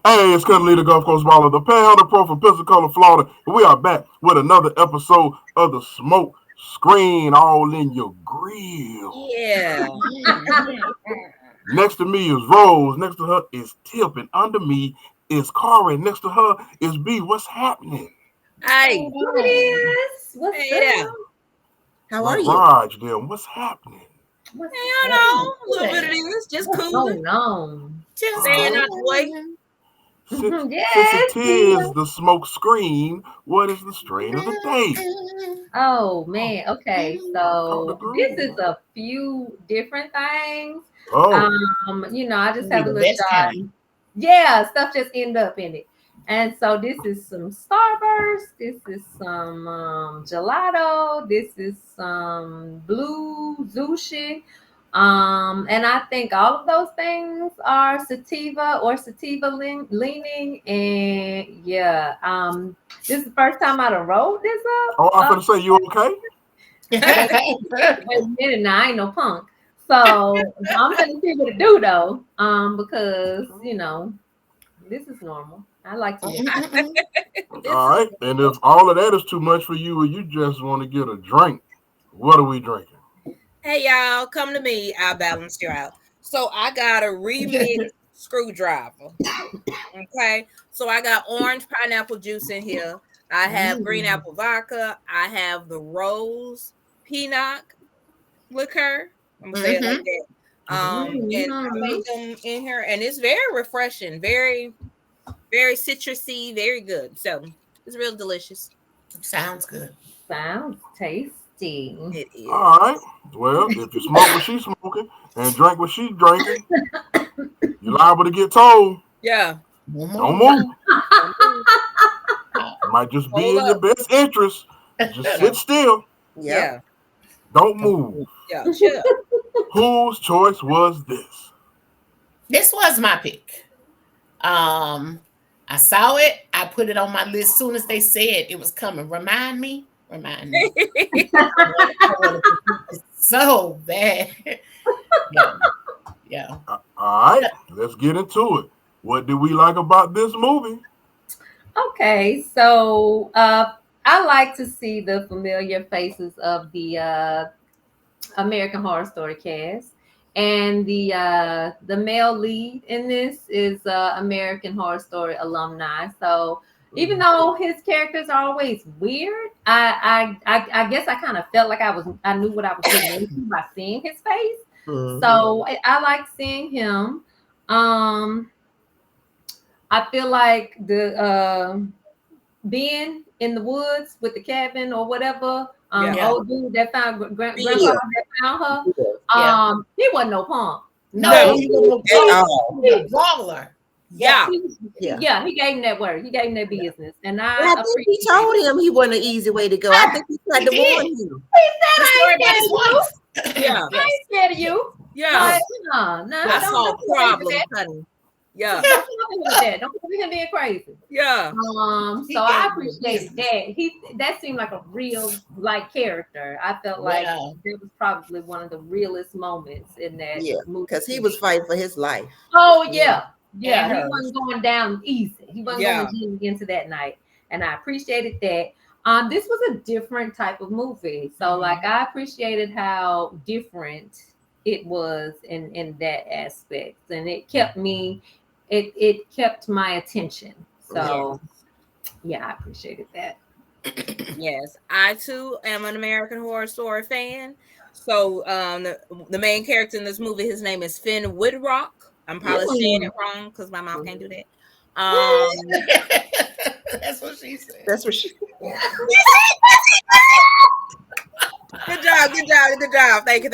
Hey, it's Cousin Lee, the Gulf Coast Baller, the Panhandle Pro from Pensacola, Florida. And we are back with another episode of the Smoke Screen all in your grill. Yeah. Next to me is Rose. Next to her is Tip. And under me is Cara. And next to her is B. What's happening? Hey. It is. What's Hey there. up? How My are you? Raj, then what's happening? What's Hey, you know, a little bit of this, just What's cooling, going on? just staying out the way. Since Yes. it is the Smoke Screen, what is the strain of the day? Oh man. Okay. Talk the So this groove. is a few different things. Oh, I just Be have a the little best jar. kind. Yeah, stuff just end up in it. And so this is some Starburst. This is some gelato. This is some blue sushi. And I think all of those things are sativa or leaning. And yeah, this is the first time I done wrote this up. oh, I'm finna say you okay? Wait a minute now, I ain't no punk. So I'm gonna see what to do though. Because this is normal. I like to All right. And if all of that is too much for you, or you just want to get a drink, what are we drinking? Hey, y'all, come to me. I'll balance you out. So I got a remix screwdriver. Okay. So I got orange pineapple juice in here. I have green apple vodka. I have the rose peanut liquor. I'm gonna say it like that. And I made them in here, and it's very refreshing, very, very citrusy, very good. So it's real delicious. Sounds good. sounds tasty. It is. All right. Well, if you smoke what she's smoking and drink what she's drinking, you're liable to get told. Yeah. Don't move. It might just be Hold in your up. best interest. Just sit still. Yeah. Don't move. Yeah. Chill. Whose choice was this? This was my pick. I saw it. I put it on my list soon as they said it was coming. Remind me. So bad. Yeah. All right. Let's get into it. What did we like about this movie? Okay, so I like to see the familiar faces of the American Horror Story cast, and the male lead in this is American Horror Story alumni. So even though his characters are always weird, I guess I kind of felt like I knew what I was getting into by seeing his face. So I like seeing him. I feel like the being in the woods with the cabin or whatever. Yeah. Old dude that found grandpa Yeah. that found her. Yeah. He wasn't no punk. No, he was at a brawler. Yeah. Yeah, he gave him that word. He gave him that business, and I I think he told him he wasn't an easy way to go. I think he tried to warn him. The story about his wife. Yeah. I ain't scared of you. Yeah. No, That's all don't problem, honey. Yeah. Don't come with that. Don't come with him being crazy. Yeah. So I appreciate that. That seemed like a real character. I felt like it was probably one of the realest moments in that movie. Because he was fighting for his life. Oh yeah. He hers. wasn't going down easy. He wasn't going into that night. And I appreciated that. This was a different type of movie. So I appreciated how different it was in that aspect. And it kept me it kept my attention. So I appreciated that. Yes, I too am an American Horror Story fan. So the main character in this movie, his name is Finn Woodrock. I'm probably saying it wrong because my mom can't do that. That's what she said. That's what she. Good job. Thank you.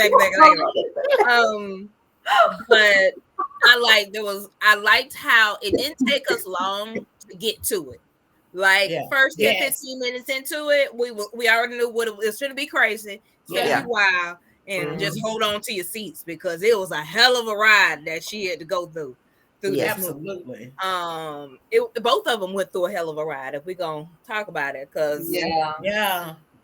But I liked how it didn't take us long to get to it. Like first 10, 15 minutes into it, we already knew what it was going to be crazy. It's going to be wild. And just hold on to your seats because it was a hell of a ride that she had to go through. Absolutely. Both of them went through a hell of a ride. If we're gonna talk about it, because it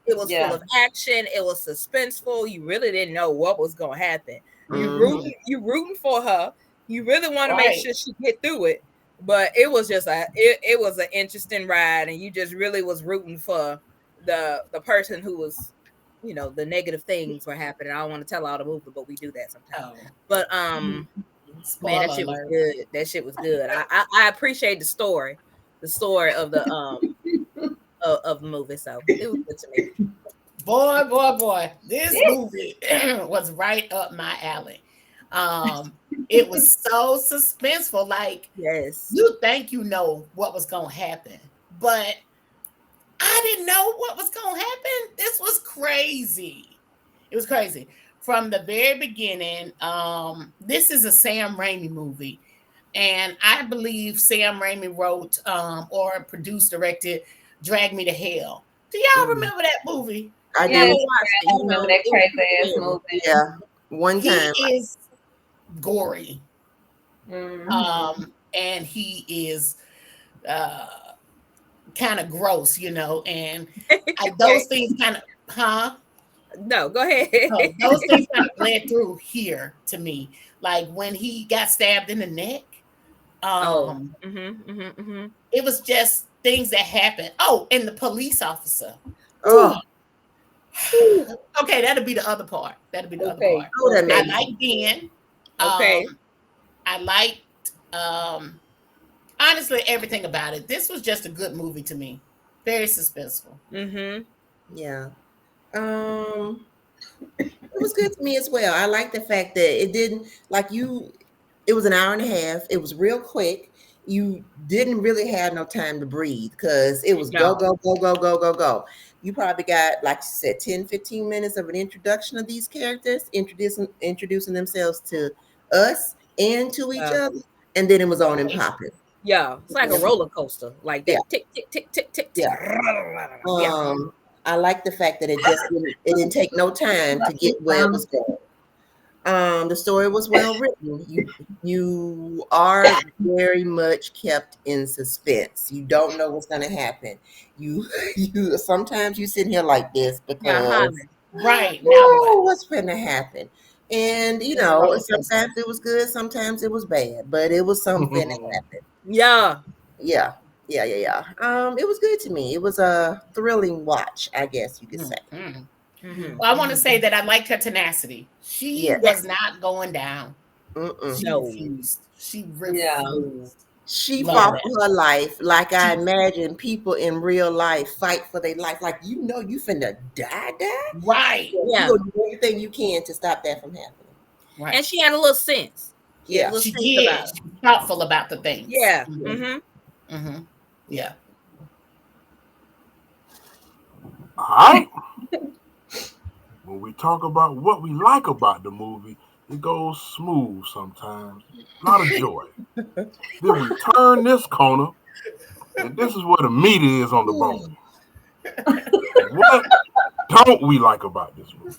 was full of action. It was suspenseful. You really didn't know what was gonna happen. You rooting for her. You really want to make sure she get through it, But it was just it was an interesting ride, and you just really was rooting for the person who was, the negative things were happening. I don't want to tell all the movie, but we do that sometimes. Oh, But man, that spoiler shit was alert. good. That shit was good. I appreciate the story of the of the movie. So it was good to me. Boy, this movie was right up my alley. It was so suspenseful. Like Yes. you think you know what was gonna happen, but I didn't know what was gonna happen. This was crazy. It was crazy from the very beginning. This is a Sam Raimi movie, and I believe Sam Raimi wrote or produced, directed "Drag Me to Hell." Do y'all Mm. remember that movie? I Yes, Never do. watched I it. remember that It was crazy ass terrible. movie. Yeah, one He time. is gory, Mhm. and he is uh, kind of gross, and Okay. those things kind of, huh? No, go ahead. Oh, those things kind of bled through here to me. Like when he got stabbed in the neck, Oh. um, Mm-hmm. it was just things that happened. Oh, and the police officer. Oh, Okay, that'll be the other part. That'll be the other part. Okay. oh, that I made Okay. me. like Ben. Okay. I liked honestly everything about it. This was just a good movie to me. Very suspenseful. Mm-hmm. Yeah. Um, it was good to me as well. I like the fact that it didn't like you. It was an hour and a half. It was real quick. You didn't really have no time to breathe because it was go, No. go, go, go, go, go, go. You probably got, like you said, 10, 15 minutes of an introduction of these characters, introducing themselves to us and to each Uh, other. And then it was on and popping. yeah. It's like a roller coaster. Like Yeah, that tick, tick, tick, tick, tick, tick. yeah. Yeah. I like the fact that it didn't take no time to get where it was going. The story was well written. You are very much kept in suspense. You don't know what's going to happen. You you sometimes you sit here like this Yeah, because Hyman. Right. Now what? oh, what's going to happen? And It's a roller coaster. sometimes it was good, sometimes it was bad, but it was something that happened. Yeah. Yeah, yeah. It was good to me. It was a thrilling watch, I guess you could say. Mhm. Mm-hmm. Well, I want to say that I liked her tenacity. She Yes. was Yes. not going down. Mm-mm. She No. refused. She Yeah. refused. She Love fought that. for her life like I She, imagine people in real life fight for their life. Like you finna die. right. So you Yeah. gonna do everything you can to stop that from happening. Right. And she had a little sense. She had a Yeah. little She sense did. about her. She was thoughtful about the things. Yeah. Mhm. Mm-hmm. Mhm. Yeah. All right. When we talk about what we like about the movie, it goes smooth sometimes. A lot of joy. Then we turn this corner, and this is where the meat is on the bone. What don't we like about this movie?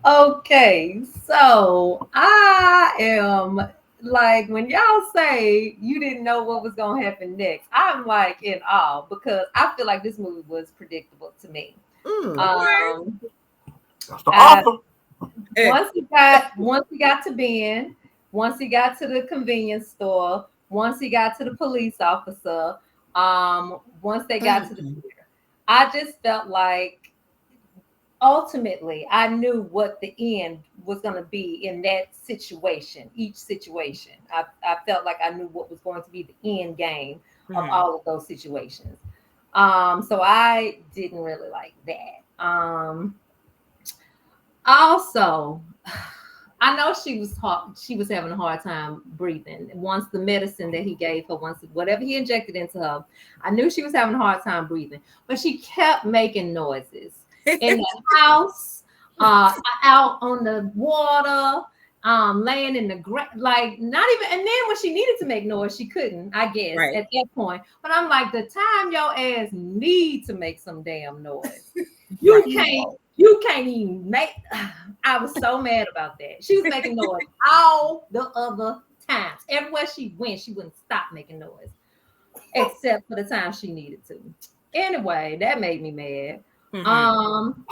Okay, so I am like when y'all say you didn't know what was gonna happen next, I'm like in awe because I feel like this movie was predictable to me. Mm. Okay. Um, That's the I, author. once he got to Ben, once he got to the convenience store, once he got to the police officer, once they got to the Mhm. theater, I just felt like ultimately I knew what the end was going to be in that situation, each situation. I felt like I knew what was going to be the end game of Mm-hmm. all of those situations. So I didn't really like that. Also, I know she was having a hard time breathing. Once the medicine that he gave her, once whatever he injected into her, I knew she was having a hard time breathing. But she kept making noises in the house, out on the water, laying in the ground, like not even. And then when she needed to make noise, she couldn't. I guess Right. at that point. But I'm like, the time your ass need to make some damn noise, you Right. can't. You can't even make. I was so mad about that. She was making noise all the other times. Everywhere she went, she wouldn't stop making noise, except for the time she needed to. Anyway, that made me mad. Mm-hmm. Um,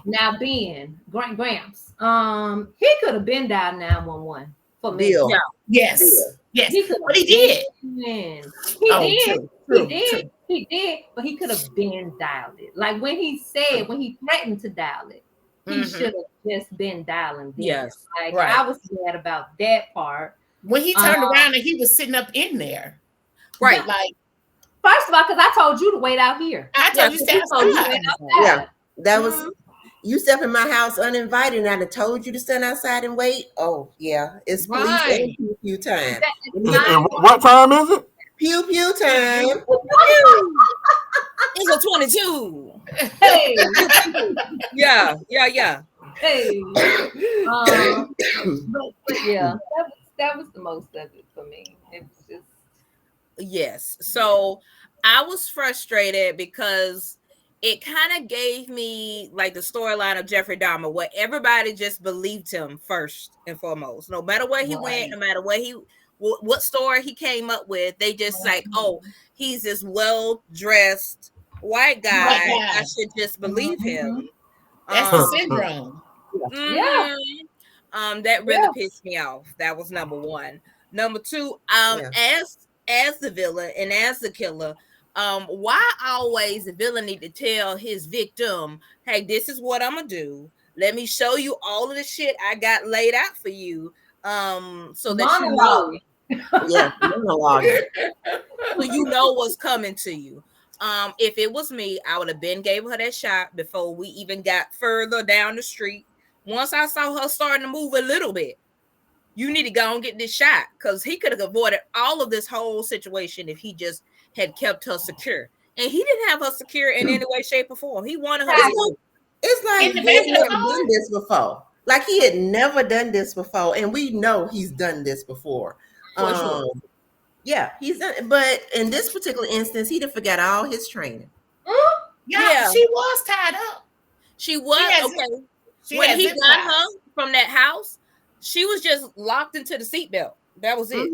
Now Ben, Gramps, he could have been dialed 911 for me. Yeah. Bill. Yes. Yes, He could but he have did. been. Oh, He true, did. true. He did. But he could have been dialed it. Like when he threatened to dial it, he Mhm. should have just been dialing then. Yes. Like Right. I was glad about that part. When he turned around and he was sitting up in there, Right. like First of all, because I told you to wait out here. I told you, so stay he told you outside. wait Yeah, outside. that was. You step in my house uninvited, and I'd have told you to stand outside and wait. Oh yeah, it's police and Right. pew pew time. And what time is it? Pew pew time. It's a 22. Hey, Yeah. hey. But yeah, that was the most of it for me. It was just Yes. So I was frustrated because it kind of gave me like the storyline of Jeffrey Dahmer, where everybody just believed him first and foremost. No matter where he went, no matter what story he came up with, they just like, oh, he's this well-dressed white guy. I should just believe him. That's the syndrome. yeah. That really pissed me off. That was number one. Number two, as the villain and as the killer, why always the villain need to tell his victim, hey, this is what I'm gonna do. Let me show you all of the shit I got laid out for you. So that you know, Yeah, monologue. so you know what's coming to you. If it was me, I would have been gave her that shot before we even got further down the street. Once I saw her starting to move a little bit, you need to go and get this shot, because he could have avoided all of this whole situation if he just had kept her secure. And he didn't have her secure in any way, shape, or form. He wanted her. It's like he had never done this before. Like he had never done this before, and we know he's done this before. For sure. Yeah, he's done. But in this particular instance, he'd have forgot all his training. Yeah, she was tied up. She was when he got her from that house, she was just locked into the seatbelt. That was it.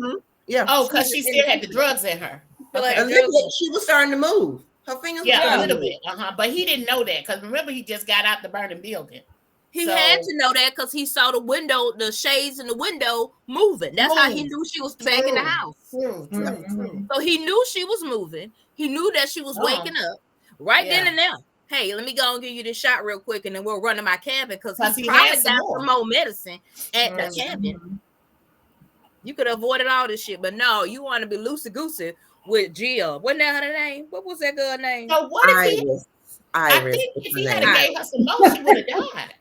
Yeah. Oh, because she still had the drugs in her. She was starting to move. Her fingers. Yeah, a little bit. But he didn't know that, because remember, he just got out the burning building. He had to know that because he saw the window, the shades in the window moving. That's how he knew she was back in the house. So he knew she was moving. He knew that she was waking up right then and there. Hey, let me go and give you this shot real quick, and then we'll run to my cabin, because he probably got some more medicine at the cabin. You could have avoided all this shit, but no, you want to be loosey goosey with Jill. Wasn't that her name? What was that girl name? So what if Iris. I think if he had gave her some more, she would have died.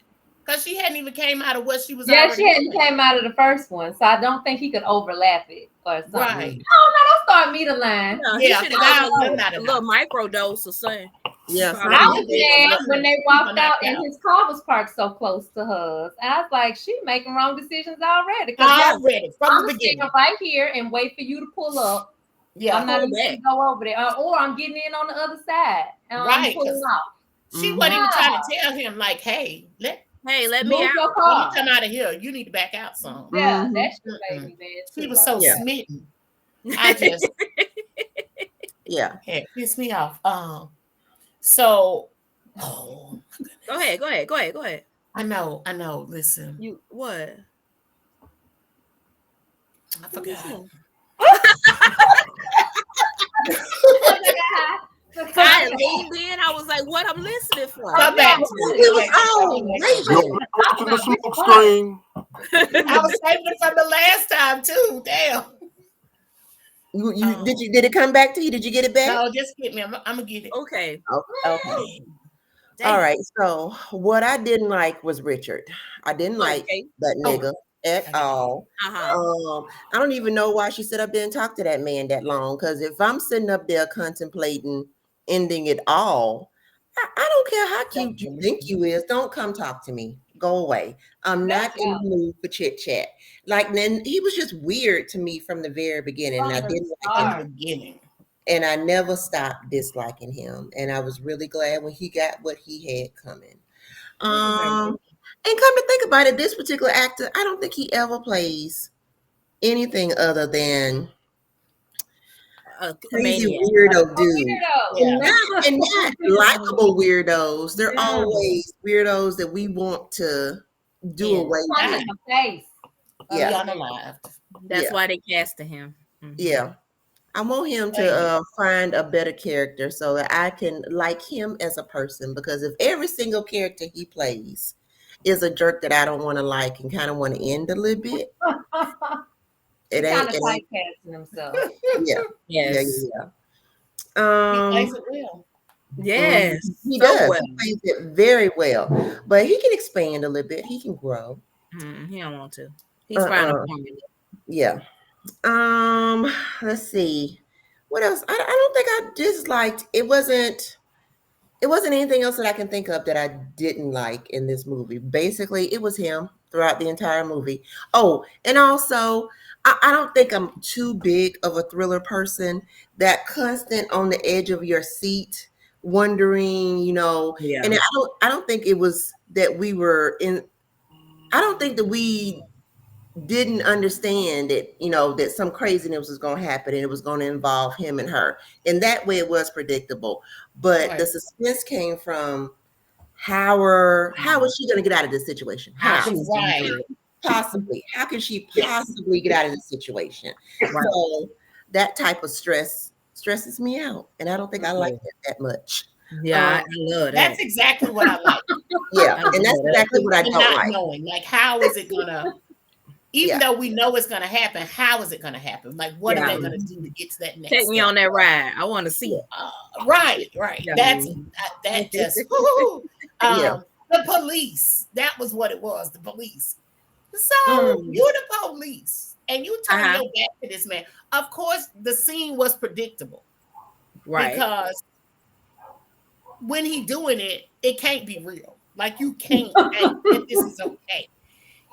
Because she hadn't even came out of what she was. Yeah, she hadn't came out of the first one, so I don't think he could overlap it or something. Right. Oh no, don't start me the line. No, he should have a little micro dose or something. Yeah. I was mad when they walked out and his car was parked so close to hers. And I was like, she making wrong decisions already. Already from the beginning, right here and wait for you to pull up. Yeah, I'm not even going to go over there, or I'm getting in on the other side and I'm pulling off. She wasn't even trying to tell him, like, hey, let me out. Your car. When you come out of here, you need to back out some. Yeah, that shit made me mad. He was so smitten. I just it pissed me off. So go ahead. I know. Listen. You what? I forgot. I leaned in. I was like, "What? I'm listening for." Come back. To the smoke screen. I was saving it from the last time too. Damn. Did it come back to you? Did you get it back? No, just get me. I'm gonna get it. Okay. Okay. All right. So what I didn't like was Richard. I didn't like that nigga at all. I don't even know why she sit up there and talk to that man that long. Because if I'm sitting up there contemplating ending it all, I don't care how cute you think you is. Don't come talk to me. Go away. I'm not in the mood for chit chat. Like, then he was just weird to me from the very beginning. I didn't like him. And I never stopped disliking him. And I was really glad when he got what he had coming. And come to think about it, this particular actor, I don't think he ever plays anything other than crazy weirdo dude. And not likable weirdos. They're always weirdos that we want to do away with. Yeah. That's Yeah. why they casted him. Yeah. I want him Thank you. to find a better character so that I can like him as a person. Because if every single character he plays is a jerk that I don't want to like and kind of want to end a little bit, He it kind ain't. of It ain't. typecasting himself. Yeah. Yeah. Yes. Yeah. He Yeah. plays it well. Yes. He So does. well. He plays it very well, but he can expand a little bit. He can grow. He don't want to. He's finding a formula. Yeah. Let's see. What else? I don't think I disliked. It wasn't anything else that I can think of that I didn't like in this movie. Basically, it was him throughout the entire movie. Oh, and also, I don't think I'm too big of a thriller person. That constant on the edge of your seat, wondering, Yeah. and I don't think it was that we were in. I don't think that we didn't understand that that some craziness was going to happen and it was going to involve him and her, and that way it was predictable, but the Right. suspense came from how is she going to get out of this situation? How How she was gonna Right. do it. possibly how can she possibly get out of this situation? Right. So that type of stress stresses me out, and I don't think I like that much. Yeah, I um, love that. That's exactly what I like. yeah, I and that's love that. exactly what I The don't not like. knowing, like, how is it gonna? Even Yeah. though we know it's gonna happen, how is it gonna happen? Like, what are Yeah. they gonna do to get to that next Take me step? on that ride. I want to see. Right. Yeah. That's that just woo-hoo. Yeah. The police. That was what it was. The police. So Mm. you're the police, and you turn Uh-huh. your back to this man. Of course, the scene was predictable Right. because when he doing it, it can't be real. Like, you can't think that this is okay.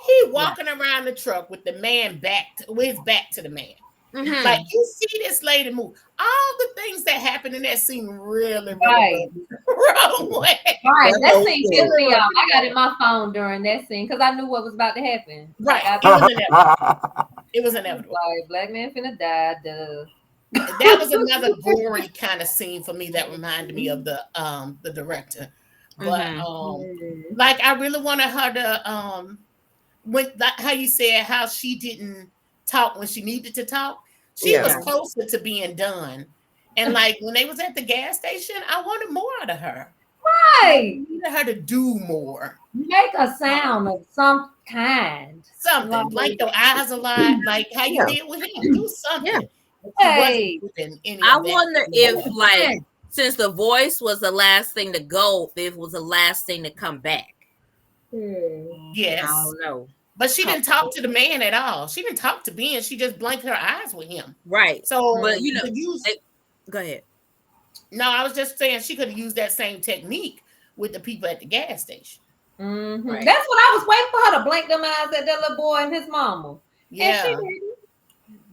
He walking around the truck with the man with his back to the man. Mhm. Like, you see this lady move. All the things that happened in that scene really Right. rubbed me the wrong way. Right, That that whole scene scene. pissed me off. I got in my phone during that scene because I knew what was about to happen. Right. Like, It was inevitable. It was inevitable. like black man finna die. Duh. That was another gory kind of scene for me that reminded me of the director. But like, I really wanted her to when how you said how she didn't talk when she needed to talk. She Yeah. was closer to being done. And like, when they was at the gas station, I wanted more out of her. I Right. needed her to do more. Make a sound of some kind. Something. Blink your eyes a lot. Like how you Yeah. did with him. Do something. Yeah. She Hey. wasn't doing any I of that. wonder if, like, since the voice was the last thing to go, if it was the last thing to come back. Yes. I don't know. But she didn't talk to the man at all. She didn't talk to Ben. She just blinked her eyes with him. Right. So, But you know, go ahead. no, I was just saying she could have used that same technique with the people at the gas station. Mm-hmm. Right. That's what I was waiting for her to blink them eyes at that little boy and his mama. Yeah. And she didn't.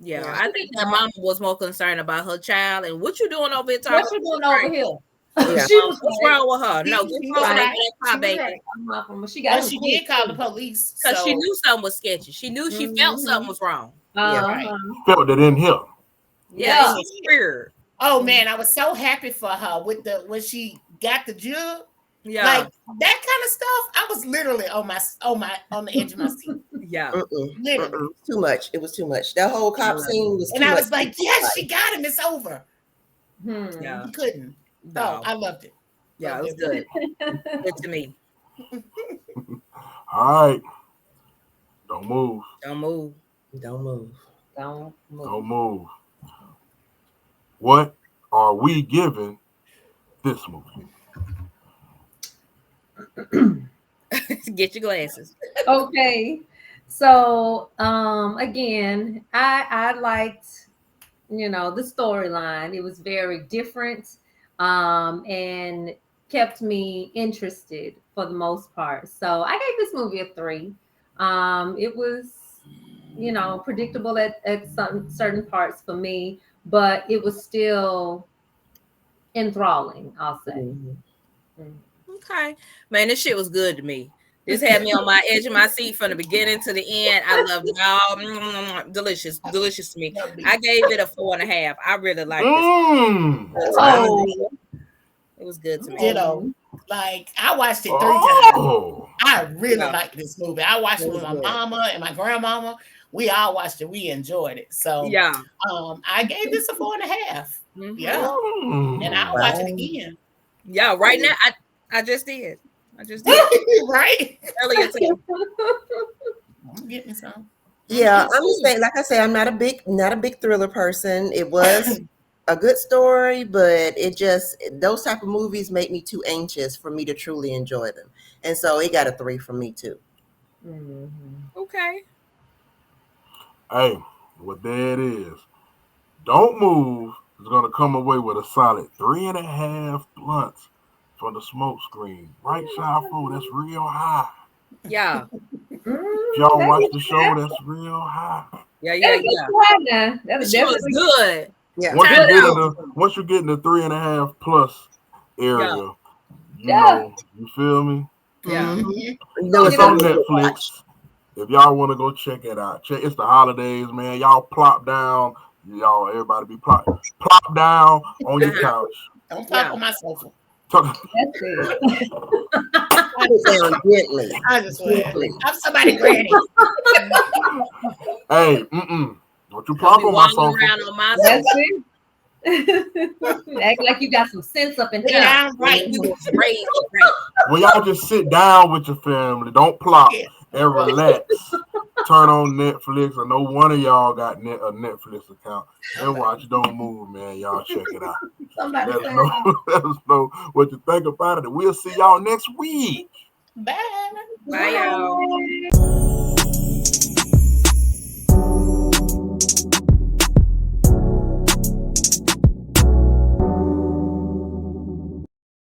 Yeah, I think that mama was more concerned about her child and what you doing over here talking. What you doing over here? Yeah. She was What's like, wrong with her? No, She get was close right. to that car, baby. She got But she did call the police. Because she so- knew something was sketchy. She knew she felt something was wrong. Right. Felt it in him. Yeah, it was weird. Oh man, I was so happy for her with when she got the jug. Yeah, Like that kind of stuff. I was literally on the edge of my seat. yeah. Literally. Too much. It was too much. That whole cop scene was too And I much. was like, yes, she got him. It's over. Yeah. He couldn't. No. Oh, I loved it. Yeah, it was good. Good to me. All right. Don't move. Don't move. Don't move. Don't move. Don't move. What are we giving this movie? Get your glasses. Okay. So again, I liked, the storyline. It was very different and kept me interested for the most part. So I gave this movie a 3. It was, predictable at some certain parts for me, but it was still enthralling, I'll say. Okay. Man, this shit was good to me. This had me on my edge of my seat from the beginning to the end. I loved it all. Delicious. Delicious to me. I gave it a 4.5. I really liked this. Oh. It was good to me. Ditto. Like, I watched it 3 times. Oh. I really like this movie. I watched it with my mama and my grandmama. we all watched it. We enjoyed it. So Yeah. I gave this a 4.5. Mhm. Yeah. And I'll watch it again. Yeah, right now I just did. I just did Right? earlier today. I'm getting some. Yeah, I'm just saying, like I say, I'm not a big thriller person. It was a good story, but it just, those type of movies make me too anxious for me to truly enjoy them. And so it got a 3 from me too. Okay. Hey, well, there it is. Don't Move is going to come away with a solid 3.5 blunts from the smoke screen. Right, Shy-Fo? That's real high. Yeah. If y'all watch the show, that's real high. Yeah. That's This show is good. Yeah. Once Turn you it get in on. once you get in the 3.5 plus area, Yeah. you feel me? Yeah. Mhm. Mm-hmm. No, It's it's a on good Netflix. watch. If y'all want to go check it out, it's the holidays, man. Y'all plop down. Y'all, everybody be plop down on your couch. Don't pop on my sofa. Talk- That's it. Sit down gently. I just went. Gently. I'm somebody granny. Hey, don't you Don't plop be on my walking sofa. around on my That's sofa. it. Act like you got some sense up in Sit here. down right. You was raised right. Well, y'all just sit down with your family. Don't plop Yeah. and relax. Turn on Netflix. I know one of y'all got a Netflix account. And watch Don't Move, man. Y'all check it out. Somebody Let us said know. Let us know what you think about it. And we'll see y'all next week. Bye. Bye, y'all. bye.